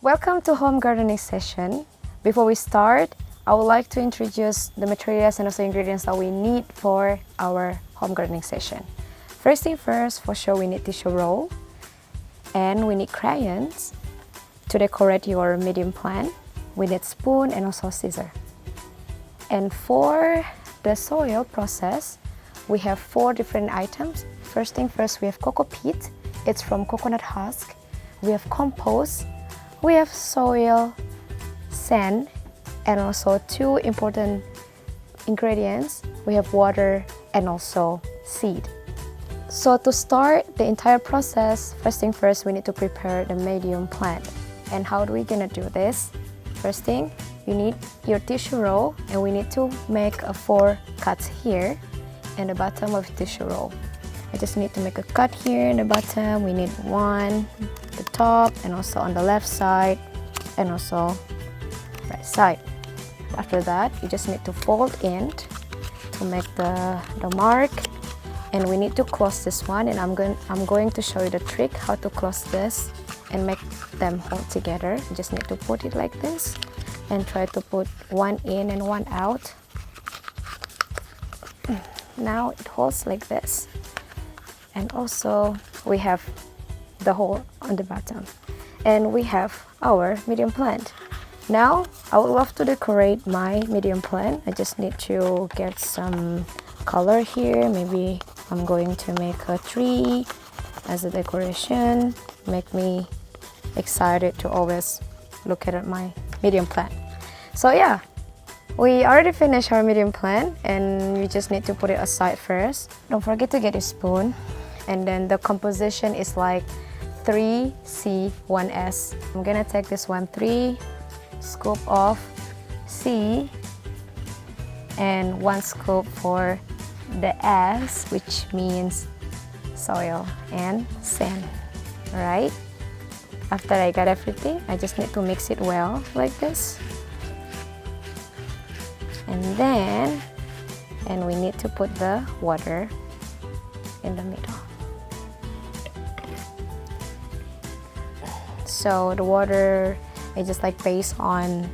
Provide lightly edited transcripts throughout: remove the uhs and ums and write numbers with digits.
Welcome to home gardening session. Before we start, I would like to introduce the materials and also ingredients that we need for our home gardening session. First thing first, for sure we need tissue roll and we need crayons to decorate your medium plant. We need spoon and also scissor. And for the soil process, we have 4 different items. First thing first, we have coco peat. It's from coconut husk. We have compost. We have soil, sand, and also 2 important ingredients. We have water and also seed. So to start the entire process, first thing first, we need to prepare the medium plant. And how are we gonna do this? First thing, you need your tissue roll, and we need to make 4 cuts here in the bottom of tissue roll. I just need to make a cut here in the bottom. We need 1, the top, and also on the left side, and also right side. After that, you just need to fold in to make the mark, and we need to close this one. And I'm going to show you the trick how to close this and make them hold together. You just need to put it like this and try to put 1 in and 1 out. Now it holds like this. And also we have the hole on the bottom, and we have our medium plant. Now I would love to decorate my medium plant. I just need to get some color here. Maybe I'm going to make a tree as a decoration. Make me excited to always look at my medium plant. So yeah, we already finished our medium plant, and you just need to put it aside first. Don't forget to get a spoon. And then the composition is like 3C, 1S. I'm gonna take this one, 3 scoop of C and 1 scoop for the S, which means soil and sand. Alright? After I got everything, I just need to mix it well like this. And we need to put the water in the middle. So the water is just like based on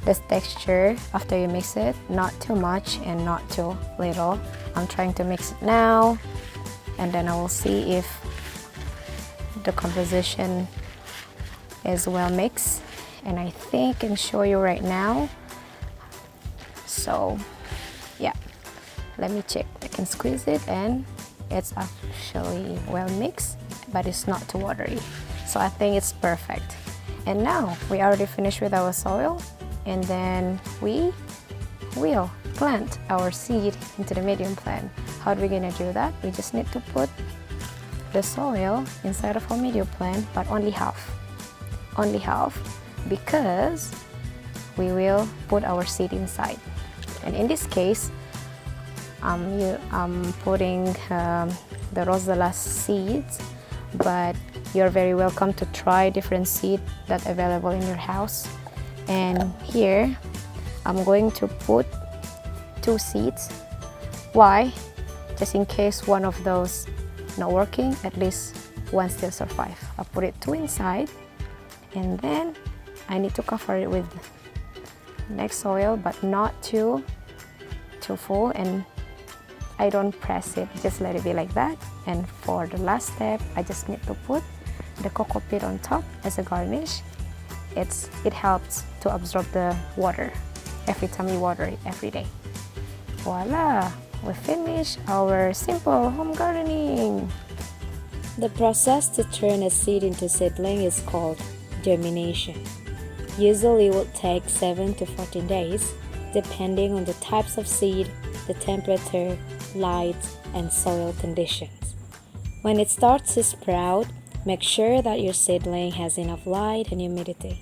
this texture after you mix it, not too much and not too little. I'm trying to mix it now, and then I will see if the composition is well mixed, and I think I can show you right now. So yeah, let me check. I can squeeze it and it's actually well mixed, but it's not too watery. So I think it's perfect. And now we already finished with our soil, and then we will plant our seed into the medium plant. How are we gonna do that? We just need to put the soil inside of our medium plant, but only half. Only half, because we will put our seed inside. And in this case, I'm putting the Rosella seeds, but you're very welcome to try different seeds that are available in your house. And here I'm going to put 2 seeds. Why? Just in case one of those not working, at least one still survive. I put it 2 inside, and then I need to cover it with next soil, but not too full, and I don't press it, just let it be like that. And for the last step, I just need to put the coco peat on top as a garnish. It helps to absorb the water every time you water it every day. Voila! We finished our simple home gardening. The process to turn a seed into seedling is called germination. Usually it will take 7 to 14 days, depending on the types of seed, the temperature, light, and soil conditions. When it starts to sprout, make sure that your seedling has enough light and humidity.